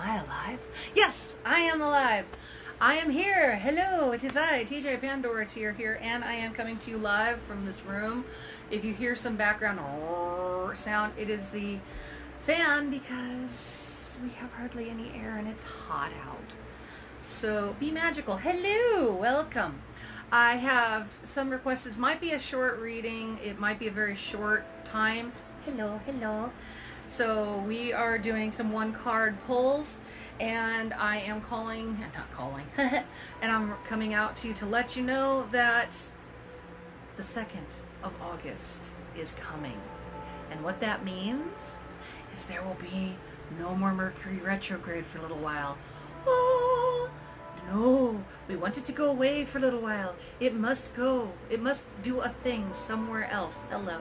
I alive? Yes, I am alive. I am here. Hello, it is I, TJ Pandora here, and I am coming to you live from this room. If you hear some background sound, it is the fan because we have hardly any air and it's hot out. So be magical. Hello, welcome. I have some requests. This might be a short reading. It might be a very short time. Hello, hello. So we are doing some one card pulls, and I am and I'm coming out to you to let you know that the 2nd of August is coming. And what that means is there will be no more Mercury retrograde for a little while. Oh, no, we want it to go away for a little while. It must go. It must do a thing somewhere else. Hello.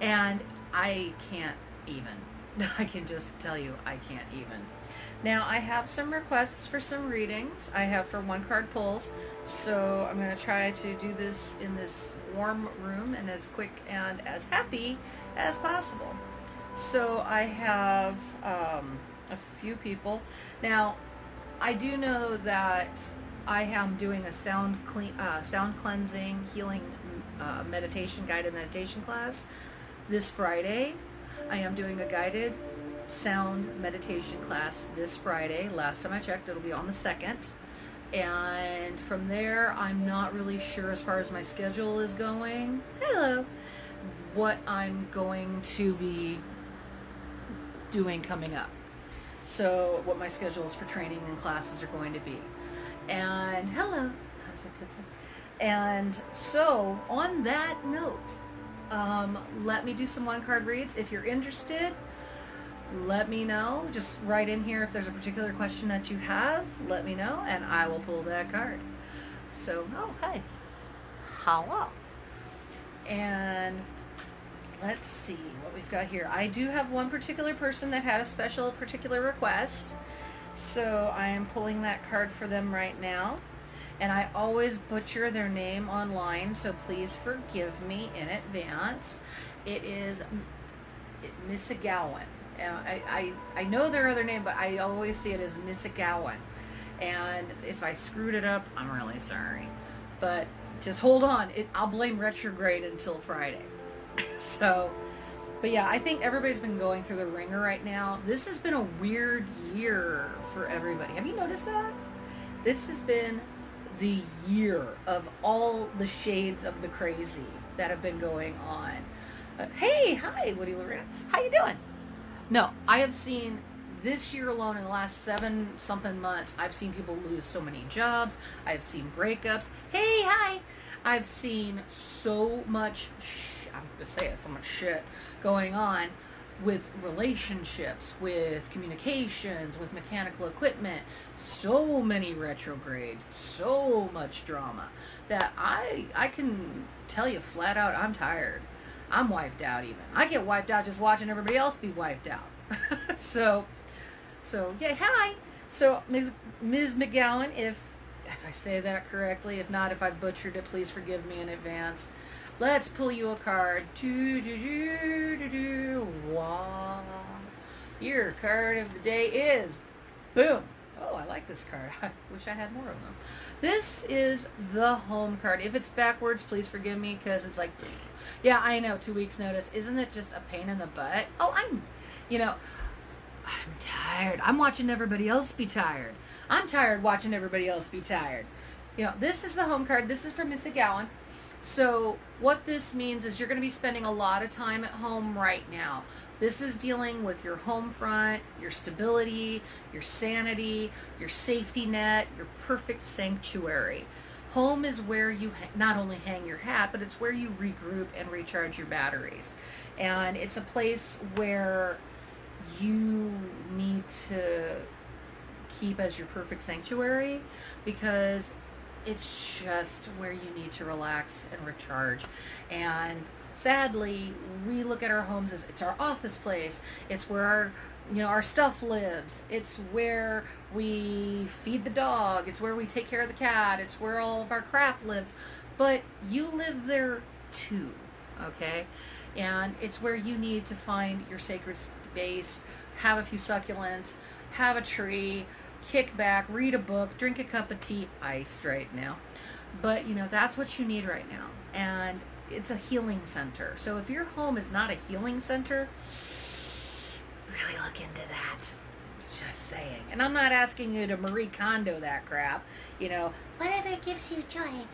And I can't even. I can just tell you I can't even. Now I have some requests for some readings. I have for one card pulls. So I'm going to try to do this in this warm room and as quick and as happy as possible. So I have a few people. Now I do know that I am doing a sound cleansing, healing guided meditation class this Friday. I am doing a guided sound meditation class this Friday. Last time I checked, it'll be on the 2nd. And from there, I'm not really sure as far as my schedule is going. Hello. What I'm going to be doing coming up. So what my schedules for training and classes are going to be. And hello. And so on that note, let me do some one card reads. If you're interested, let me know. Just write in here if there's a particular question that you have. Let me know and I will pull that card. So, oh, hi. Hello. And let's see what we've got here. I do have one particular person that had a particular request. So I am pulling that card for them right now. And I always butcher their name online, so please forgive me in advance. It is Missigowan. I know their other name, but I always see it as Missigowan. And if I screwed it up, I'm really sorry. But just hold on. I'll blame retrograde until Friday. So, but yeah, I think everybody's been going through the ringer right now. This has been a weird year for everybody. Have you noticed that? This has been the year of all the shades of the crazy that have been going on. Hey, hi, Woody Loretta. How you doing? No, I have seen this year alone in the last 7-something months, I've seen people lose so many jobs. I've seen breakups. Hey, hi. I've seen so much so much shit going on with relationships, with communications, with mechanical equipment, so many retrogrades, so much drama that I can tell you flat out I'm tired. I'm wiped out even. I get wiped out just watching everybody else be wiped out. so yeah, hi. So Ms. McGowan, if I say that correctly, if not, if I butchered it, please forgive me in advance. Let's pull you a card. Wow. Your card of the day is boom. Oh, I like this card. I wish I had more of them. This is the home card. If it's backwards, please forgive me because it's like, yeah, I know, 2 weeks notice. Isn't it just a pain in the butt? Oh, I'm tired. I'm watching everybody else be tired. I'm tired watching everybody else be tired. This is the home card. This is for Miss Gowan. So what this means is you're going to be spending a lot of time at home right now. This is dealing with your home front, your stability, your sanity, your safety net, your perfect sanctuary. Home is where you not only hang your hat, but it's where you regroup and recharge your batteries. And it's a place where you need to keep as your perfect sanctuary because it's just where you need to relax and recharge. And sadly, we look at our homes as it's our office place. It's where our stuff lives. It's where we feed the dog. It's where we take care of the cat. It's where all of our crap lives. But you live there too, okay? And it's where you need to find your sacred space, have a few succulents, have a tree, kick back, read a book, drink a cup of tea, iced right now. But, you know, that's what you need right now. And it's a healing center. So if your home is not a healing center, really look into that. Just saying. And I'm not asking you to Marie Kondo that crap. You know, whatever gives you joy.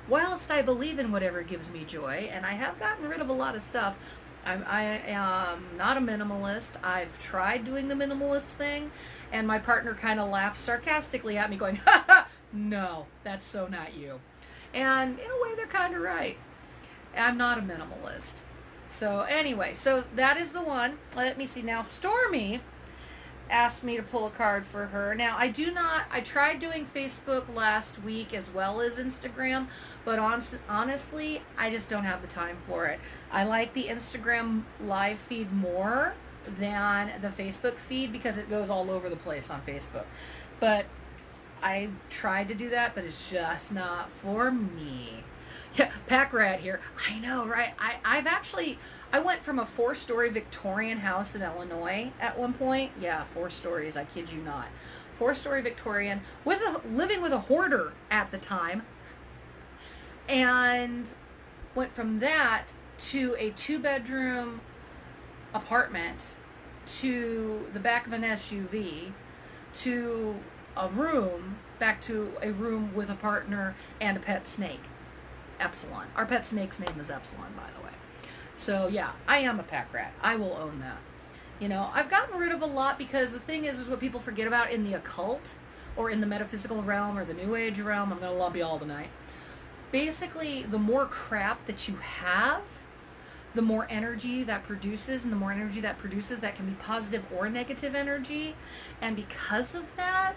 Whilst I believe in whatever gives me joy, and I have gotten rid of a lot of stuff, I am not a minimalist. I've tried doing the minimalist thing, and my partner kind of laughs sarcastically at me going, ha ha, no, that's so not you. And in a way, they're kind of right. I'm not a minimalist. So anyway, so that is the one. Let me see. Now, Stormy asked me to pull a card for her. Now, I tried doing Facebook last week as well as Instagram, but honestly, I just don't have the time for it. I like the Instagram live feed more than the Facebook feed because it goes all over the place on Facebook. But I tried to do that, but it's just not for me. Yeah, pack rat here. I know, right? I went from a 4-story Victorian house in Illinois at one point. Yeah, 4 stories, I kid you not. 4-story Victorian, living with a hoarder at the time. And went from that to a 2-bedroom apartment to the back of an SUV to a room, back to a room with a partner and a pet snake. Epsilon. Our pet snake's name is Epsilon, by the way. So yeah, I am a pack rat. I will own that. You know, I've gotten rid of a lot because the thing is what people forget about in the occult or in the metaphysical realm or the new age realm. I'm going to love you all tonight. Basically, the more crap that you have, the more energy that produces, and the more energy that produces, that can be positive or negative energy. And because of that,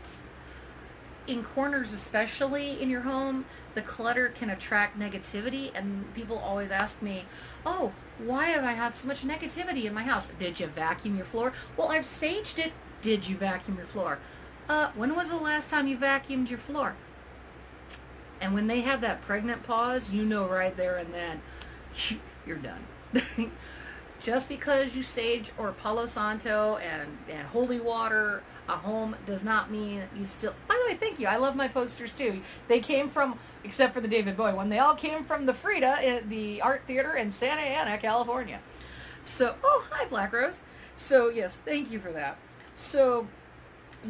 in corners especially in your home, the clutter can attract negativity, and people always ask me, oh, why do I have so much negativity in my house? Did you vacuum your floor? Well, I've saged it. Did you vacuum your floor? When was the last time you vacuumed your floor? And when they have that pregnant pause, you know right there and then, you're done. Just because you sage or Palo Santo and holy water a home does not mean you still... By the way, thank you. I love my posters too. They came from, except for the David Bowie one, they all came from the Frida, the art theater in Santa Ana, California. So, oh, hi, Black Rose. So, yes, thank you for that. So,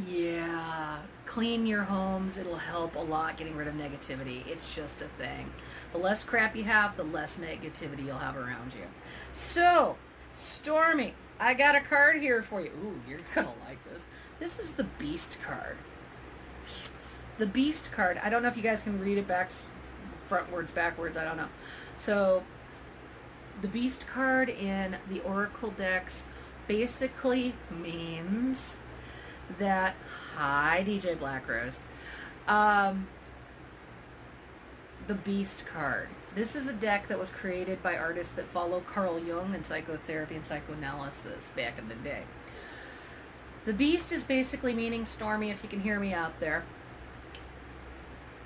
yeah, clean your homes. It'll help a lot getting rid of negativity. It's just a thing. The less crap you have, the less negativity you'll have around you. So, Stormy, I got a card here for you. Ooh, you're going to like this. This is the Beast card. The Beast card. I don't know if you guys can read it frontwards, backwards. I don't know. So, the Beast card in the Oracle decks basically means that... Hi, DJ Black Rose. The Beast card. This is a deck that was created by artists that follow Carl Jung and psychotherapy and psychoanalysis back in the day. The Beast is basically meaning, Stormy, if you can hear me out there,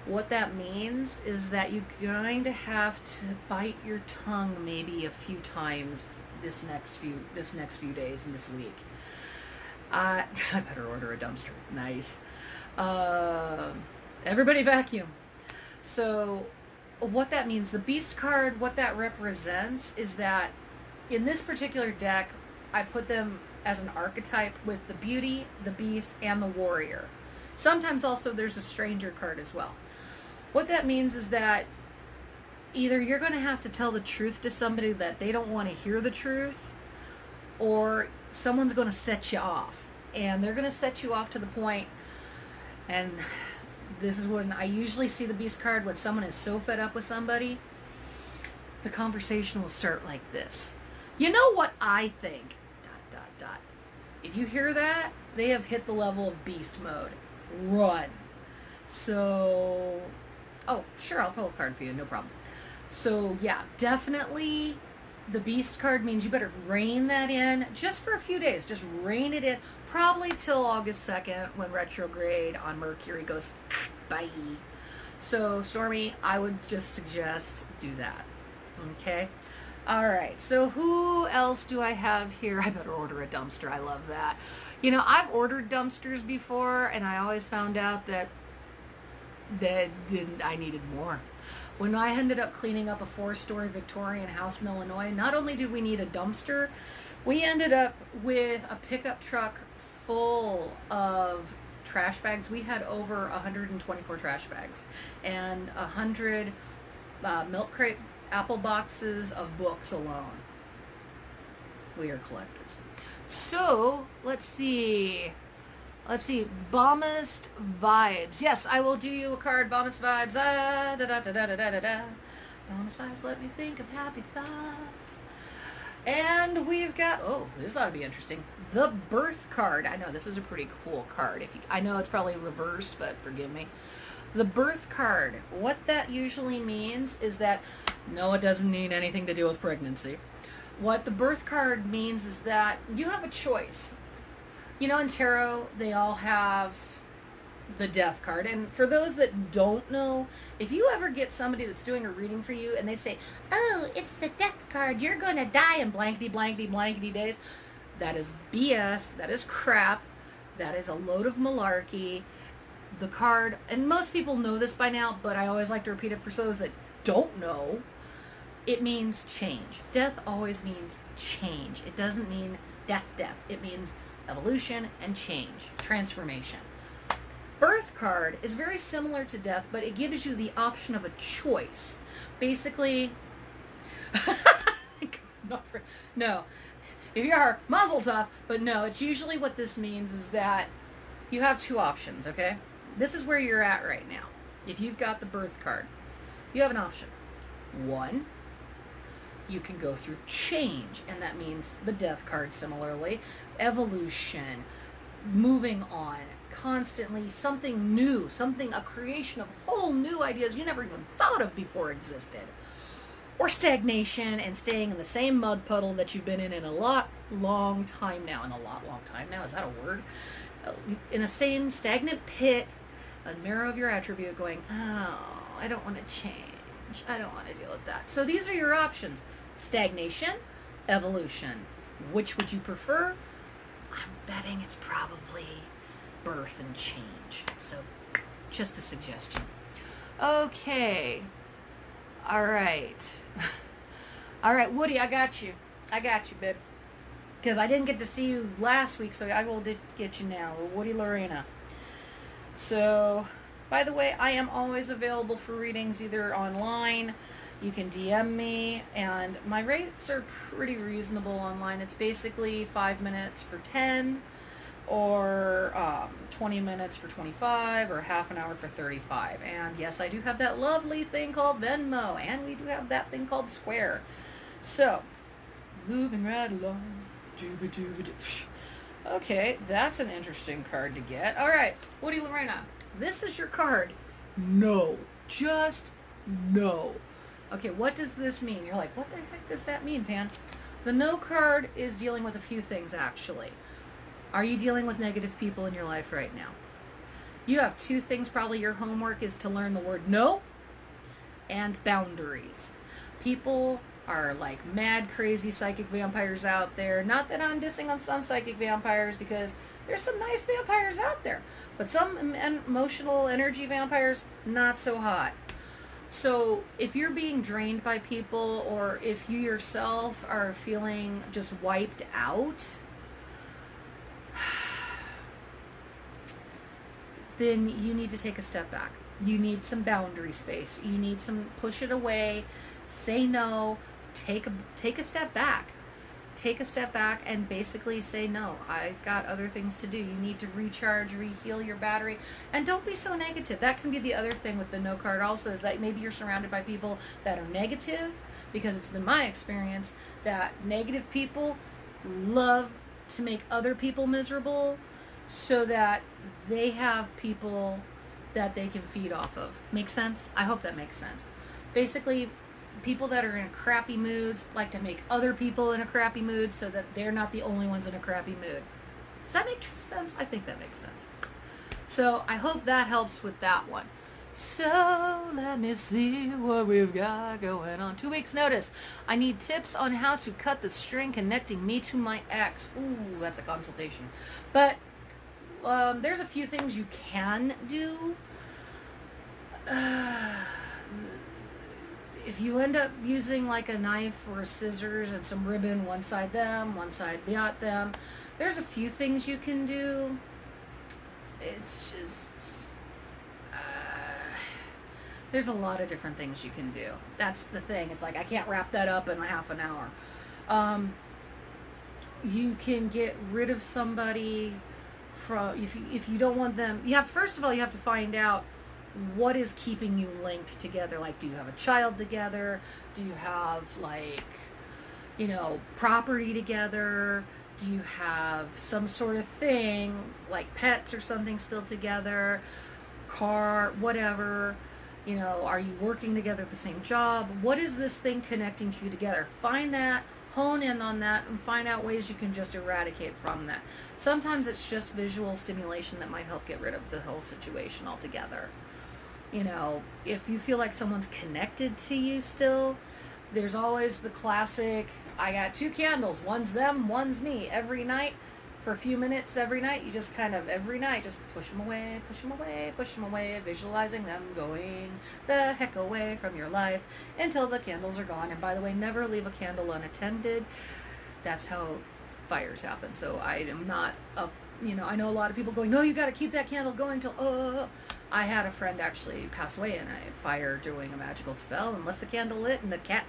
what that means is that you're going to have to bite your tongue maybe a few times this next few days and this week. I better order a dumpster. Nice. Everybody vacuum. So what that means, the Beast card, what that represents is that in this particular deck, I put them as an archetype with the Beauty, the Beast, and the Warrior. Sometimes also there's a Stranger card as well. What that means is that either you're going to have to tell the truth to somebody that they don't want to hear the truth, or someone's going to set you off. And they're going to set you off to the point, and this is when I usually see the Beast card, when someone is so fed up with somebody, the conversation will start like this. You know what I think? ... If you hear that, they have hit the level of Beast mode. Run. So, oh, sure, I'll pull a card for you, no problem. So, yeah, definitely the Beast card means you better rein that in just for a few days. Just rein it in, probably till August 2nd when retrograde on Mercury goes bye. So, Stormy, I would just suggest do that. Okay? All right, so who else do I have here? I better order a dumpster. I love that. You know, I've ordered dumpsters before, and I always found out that I needed more. When I ended up cleaning up a 4-story Victorian house in Illinois, not only did we need a dumpster, we ended up with a pickup truck full of trash bags. We had over 124 trash bags and 100 milk crate apple boxes of books alone. We are collectors. So let's see, Bombist Vibes. Yes, I will do you a card. Bombist Vibes. Bombist Vibes, let me think of happy thoughts. And we've got, oh, this ought to be interesting, the birth card. I know this is a pretty cool card. I know it's probably reversed, but forgive me. The birth card, what that usually means is that, no, it doesn't mean anything to do with pregnancy. What the birth card means is that you have a choice. You know, in tarot, they all have the death card. And for those that don't know, if you ever get somebody that's doing a reading for you and they say, oh, it's the death card, you're going to die in blankety, blankety, blankety days, that is BS. That is crap. That is a load of malarkey. The card, and most people know this by now, but I always like to repeat it for those that don't know, it means change. Death always means change. It doesn't mean death. It means evolution and change, transformation. Birth card is very similar to death, but it gives you the option of a choice. Basically, no, if you are, mazel tov, but no, it's usually what this means is that you have two options, okay? This is where you're at right now. If you've got the birth card, you have an option. One, you can go through change, and that means the death card similarly, evolution, moving on, constantly something new, a creation of whole new ideas you never even thought of before existed. Or stagnation and staying in the same mud puddle that you've been in a long time now. Is that a word? In the same stagnant pit, a mirror of your attribute going, oh, I don't want to change. I don't want to deal with that. So these are your options. Stagnation, evolution. Which would you prefer? I'm betting it's probably birth and change. So just a suggestion. Okay. All right. All right, Woody, I got you. Babe. Because I didn't get to see you last week, so I will get you now. Woody Lorena. So, by the way, I am always available for readings either online. You can DM me, and my rates are pretty reasonable online. It's basically 5 minutes for 10, or 20 minutes for 25, or half an hour for 35. And yes, I do have that lovely thing called Venmo, and we do have that thing called Square. So, moving right along. Okay, that's an interesting card to get. All right, Woody Lorena, this is your card. No. Just no. Okay, what does this mean? You're like, what the heck does that mean, Pan? The no card is dealing with a few things, actually. Are you dealing with negative people in your life right now? You have two things. Probably your homework is to learn the word no and boundaries. People are like mad, crazy psychic vampires out there. Not that I'm dissing on some psychic vampires, because there's some nice vampires out there. But some emotional energy vampires, not so hot. So if you're being drained by people, or if you yourself are feeling just wiped out, then you need to take a step back. You need some boundary space. You need some push it away, say no, take a step back. Take a step back and basically say, no, I've got other things to do. You need to recharge, reheal your battery, and don't be so negative. That can be the other thing with the no card also, is that maybe you're surrounded by people that are negative, because it's been my experience that negative people love to make other people miserable so that they have people that they can feed off of. Make sense? I hope that makes sense. Basically, people that are in crappy moods like to make other people in a crappy mood so that they're not the only ones in a crappy mood. Does that make sense? I think that makes sense. So I hope that helps with that one. So let me see what we've got going on. 2 weeks notice. I need tips on how to cut the string connecting me to my ex. Ooh, that's a consultation. But there's a few things you can do. If you end up using like a knife or scissors and some ribbon, one side them, one side not them, there's a few things you can do. It's just... there's a lot of different things you can do. That's the thing. It's like I can't wrap that up in a half an hour. You can get rid of somebody from if you don't want them. First of all, you have to find out what is keeping you linked together. Like, do you have a child together? Do you have property together? Do you have some sort of thing like pets or something still together? Car, whatever. Are you working together at the same job? What is this thing connecting you together? Find that, hone in on that, and find out ways you can just eradicate from that. Sometimes it's just visual stimulation that might help get rid of the whole situation altogether. If you feel like someone's connected to you still, there's always the classic, I got 2 candles, one's them, one's me. Every night, for a few minutes every night, you just every night, just push them away, push them away, push them away, visualizing them going the heck away from your life until the candles are gone. And by the way, never leave a candle unattended. That's how fires happen. So I am not I know a lot of people going, no, you got to keep that candle going till, I had a friend actually pass away in a fire doing a magical spell and left the candle lit, and the cat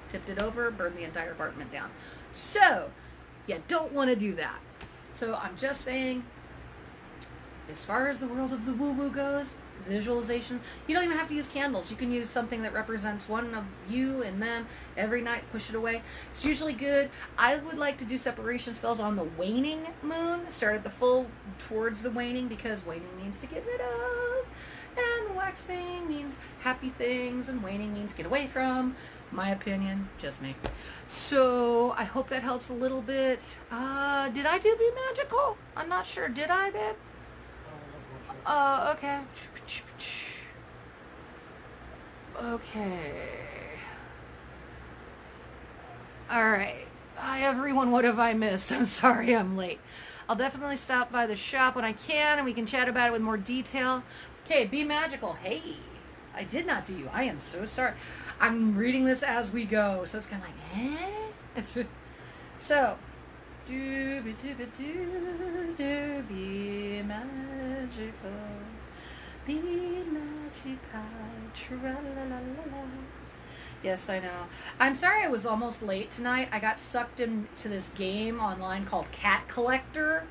tipped it over, burned the entire apartment down. So you don't want to do that. So I'm just saying, as far as the world of the woo-woo goes, visualization, you don't even have to use candles. You can use something that represents one of you and them every night, push it away. It's usually good. I would like to do separation spells on the waning moon, start at the full towards the waning, because waning means to get rid of, and waxing means happy things, and waning means get away from. My opinion, just me. So I hope that helps a little bit. Did I do Be Magical? I'm not sure. Did I, babe? Okay. Okay. All right. Hi, everyone. What have I missed? I'm sorry I'm late. I'll definitely stop by the shop when I can, and we can chat about it with more detail. Okay, Be Magical. Hey, I did not do you. I am so sorry. I'm reading this as we go, so it's kind of like, eh? So, be magical, be magical, tra-la-la-la-la. Yes, I know. I'm sorry I was almost late tonight. I got sucked into this game online called Cat Collector,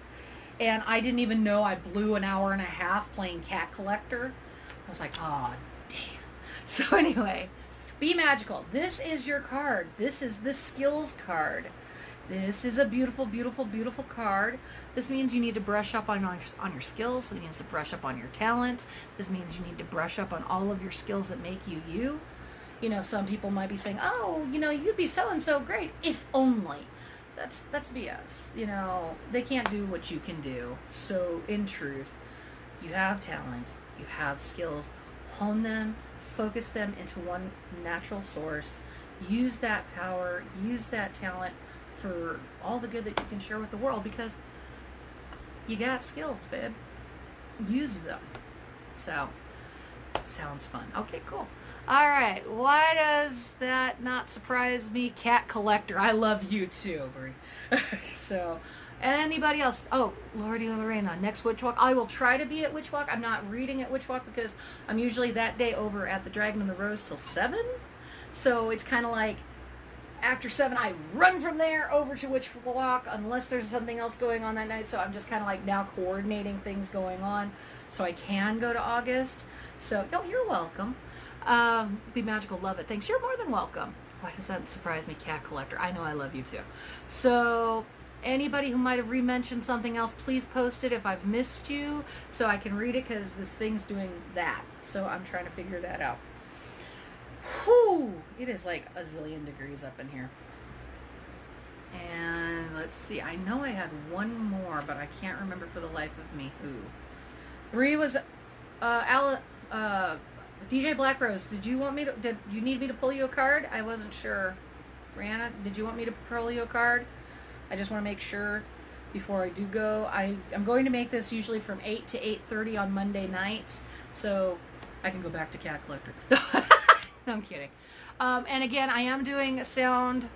and I didn't even know I blew an hour and a half playing Cat Collector. I was like, oh, damn. So anyway, Be Magical. This is your card. This is the skills card. This is a beautiful, beautiful, beautiful card. This means you need to brush up on your skills. It means to brush up on your talents. This means you need to brush up on all of your skills that make you you. Some people might be saying, oh, you'd be so-and-so great if only. That's BS. They can't do what you can do. So in truth, you have talent, you have skills. Hone them, focus them into one natural source. Use that power, use that talent for all the good that you can share with the world, because you got skills, babe. Use them. So, sounds fun. Okay, cool. All right. Why does that not surprise me? Cat Collector. I love you too, Brie. So, anybody else? Oh, Lordy Lorena. Next Witch Walk. I will try to be at Witch Walk. I'm not reading at Witch Walk because I'm usually that day over at the Dragon and the Rose till 7. So, it's kind of like after 7, I run from there over to Witch Walk unless there's something else going on that night. So, I'm just kind of like now coordinating things going on so I can go to August. So, oh, you're welcome. Be Magical, love it. Thanks. You're more than welcome. Why does that surprise me? Cat Collector. I know I love you too. So, anybody who might have re-mentioned something else, please post it if I've missed you so I can read it, because this thing's doing that. So, I'm trying to figure that out. Whew! It is like a zillion degrees up in here. And let's see. I know I had one more, but I can't remember for the life of me who. Bree was, DJ Black Rose, did you need me to pull you a card? I wasn't sure. Brianna, did you want me to pull you a card? I just want to make sure before I do go. I'm going to make this usually from 8 to 8:30 on Monday nights, so I can go back to Cat Collector. No, I'm kidding. And again, I am doing a sound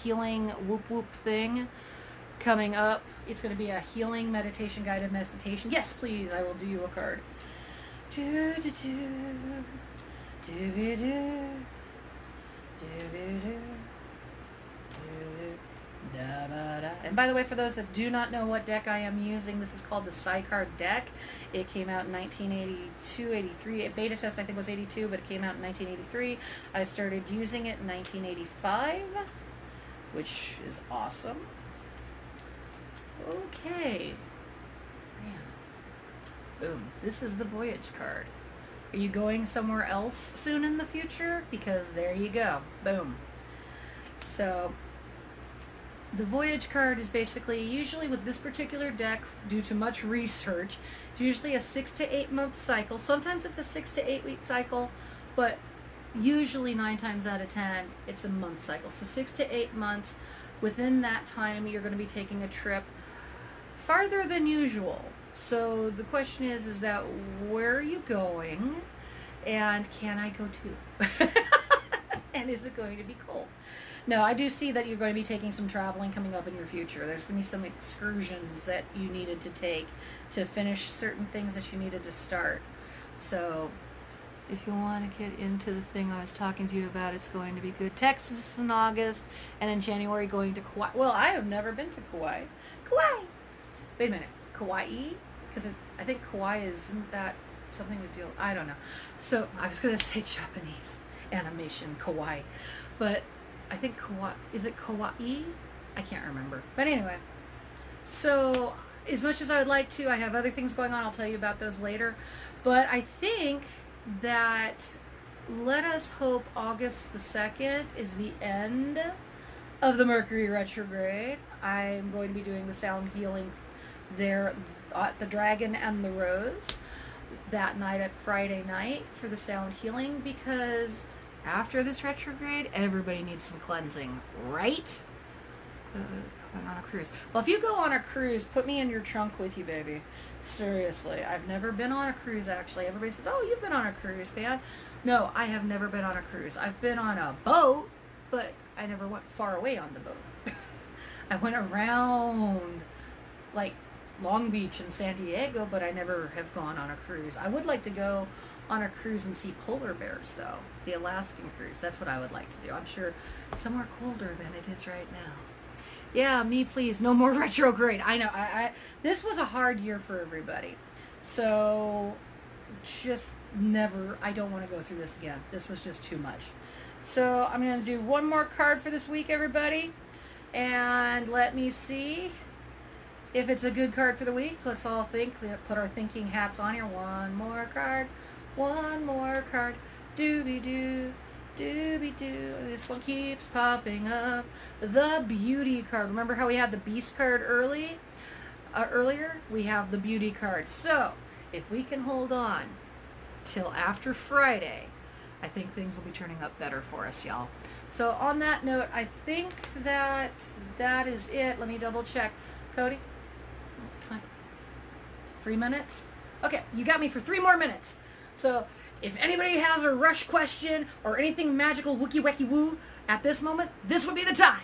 healing whoop whoop thing coming up. It's going to be a healing meditation, guided meditation. Yes, please, I will do you a card. Do do do do do do do. And by the way, for those that do not know what deck I am using, this is called the Psycard deck. It came out in 1982, 83. Beta test I think was 82, but it came out in 1983. I started using it in 1985, which is awesome. Okay. Boom. This is the Voyage card. Are you going somewhere else soon in the future? Because there you go. Boom. So the Voyage card is basically, usually with this particular deck, due to much research, it's usually a 6 to 8 month cycle. Sometimes it's a 6 to 8 week cycle, but usually 9 times out of 10, it's a month cycle. So 6 to 8 months. Within that time, you're going to be taking a trip farther than usual. So the question is that where are you going, and can I go too? And is it going to be cold? No, I do see that you're going to be taking some traveling coming up in your future. There's going to be some excursions that you needed to take to finish certain things that you needed to start. So if you want to get into the thing I was talking to you about, it's going to be good. Texas in August, and in January going to Kauai. Well, I have never been to Kauai. Kauai! Wait a minute. Kauai? Because I think Kauai isn't that something to do. I don't know. So I was going to say Japanese animation, Kauai. But I think Kauai, is it Kauai? I can't remember. But anyway, so as much as I would like to, I have other things going on. I'll tell you about those later. But I think that, let us hope August the 2nd is the end of the Mercury retrograde. I'm going to be doing the sound healing there at the Dragon and the Rose that night at Friday night for the sound healing, because after this retrograde, everybody needs some cleansing, right? Going on a cruise. Well, if you go on a cruise, put me in your trunk with you, baby. Seriously, I've never been on a cruise, actually. Everybody says, oh, you've been on a cruise, man. No, I have never been on a cruise. I've been on a boat, but I never went far away on the boat. I went around, like, Long Beach and San Diego, but I never have gone on a cruise. I would like to go on a cruise and see polar bears, though. The Alaskan cruise. That's what I would like to do. I'm sure somewhere colder than it is right now. Yeah, me please. No more retrograde. I know. This was a hard year for everybody. So just never, I don't want to go through this again. This was just too much. So I'm going to do one more card for this week, everybody. And let me see if it's a good card for the week. Let's all think. Put our thinking hats on here. One more card. One more card. Doobie-doo. Doobie-doo. This one keeps popping up. The Beauty card. Remember how we had the Beast card earlier? We have the Beauty card. So, if we can hold on till after Friday, I think things will be turning up better for us, y'all. So, on that note, I think that is it. Let me double check. Cody? Time. 3 minutes? Okay, you got me for 3 more minutes. So, if anybody has a rush question or anything magical wookie wacky woo at this moment, this would be the time.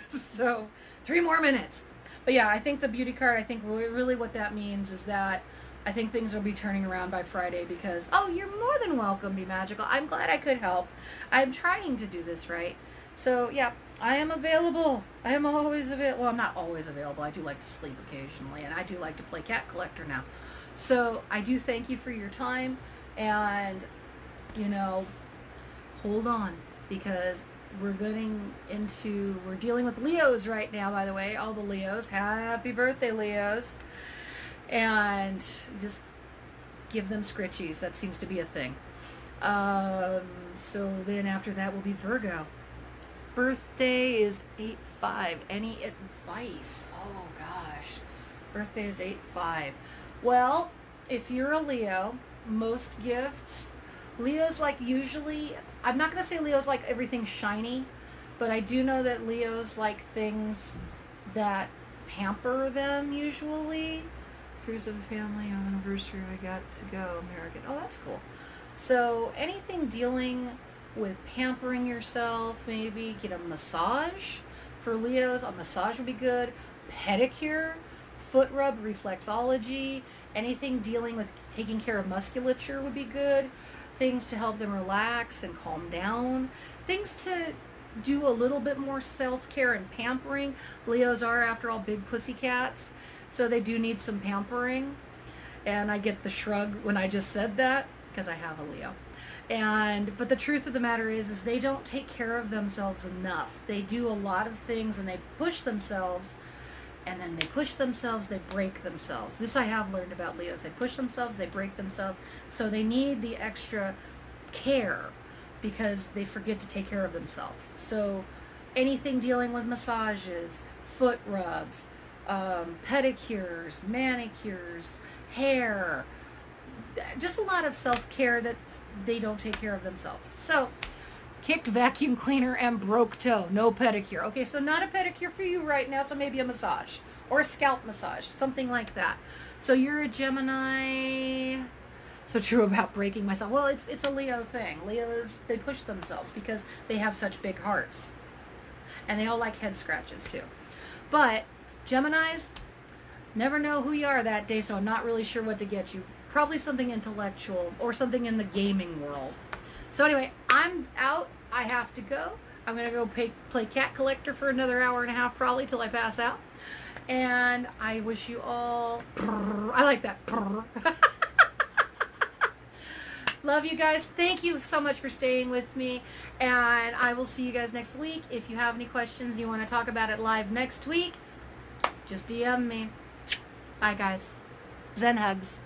So, 3 more minutes. But yeah, I think the Beauty card, I think really what that means is that I think things will be turning around by Friday because, oh, you're more than welcome, Be Magical. I'm glad I could help. I'm trying to do this right. So, yeah, I am available. I am always available. Well, I'm not always available. I do like to sleep occasionally, and I do like to play Cat Collector now. So, I do thank you for your time. And, you know, hold on, because we're dealing with Leos right now, by the way, all the Leos. Happy birthday, Leos. And just give them scritchies. That seems to be a thing. So then after that will be Virgo. Birthday is 8/5. Any advice? Oh, gosh. Birthday is 8/5. Well, if you're a Leo, most gifts, Leos like usually, I'm not going to say Leos like everything shiny, but I do know that Leos like things that pamper them usually. Cruise of a family on anniversary, I got to go, American. Oh, that's cool. So anything dealing with pampering yourself, maybe get a massage. For Leos, a massage would be good. Pedicure, foot rub, reflexology, anything dealing with taking care of musculature would be good. Things to help them relax and calm down. Things to do a little bit more self-care and pampering. Leos are, after all, big pussycats, so they do need some pampering. And I get the shrug when I just said that, because I have a Leo. But the truth of the matter is they don't take care of themselves enough. They do a lot of things and they push themselves, and then they push themselves, they break themselves. This I have learned about Leos. They push themselves, they break themselves, so they need the extra care because they forget to take care of themselves. So anything dealing with massages, foot rubs, pedicures, manicures, hair, just a lot of self-care that they don't take care of themselves. So kicked vacuum cleaner and broke toe, no pedicure. Okay, so not a pedicure for you right now, so maybe a massage or a scalp massage, something like that. So you're a Gemini. So true about breaking myself. Well, it's a Leo thing. Leos, they push themselves because they have such big hearts. And they all like head scratches too. But Geminis, never know who you are that day, so I'm not really sure what to get you. Probably something intellectual or something in the gaming world. So anyway, I'm out. I have to go. I'm going to go play cat collector for another hour and a half probably till I pass out. And I wish you all... I like that. Love you guys. Thank you so much for staying with me. And I will see you guys next week. If you have any questions you want to talk about it live next week, just DM me. Bye, guys. Zen hugs.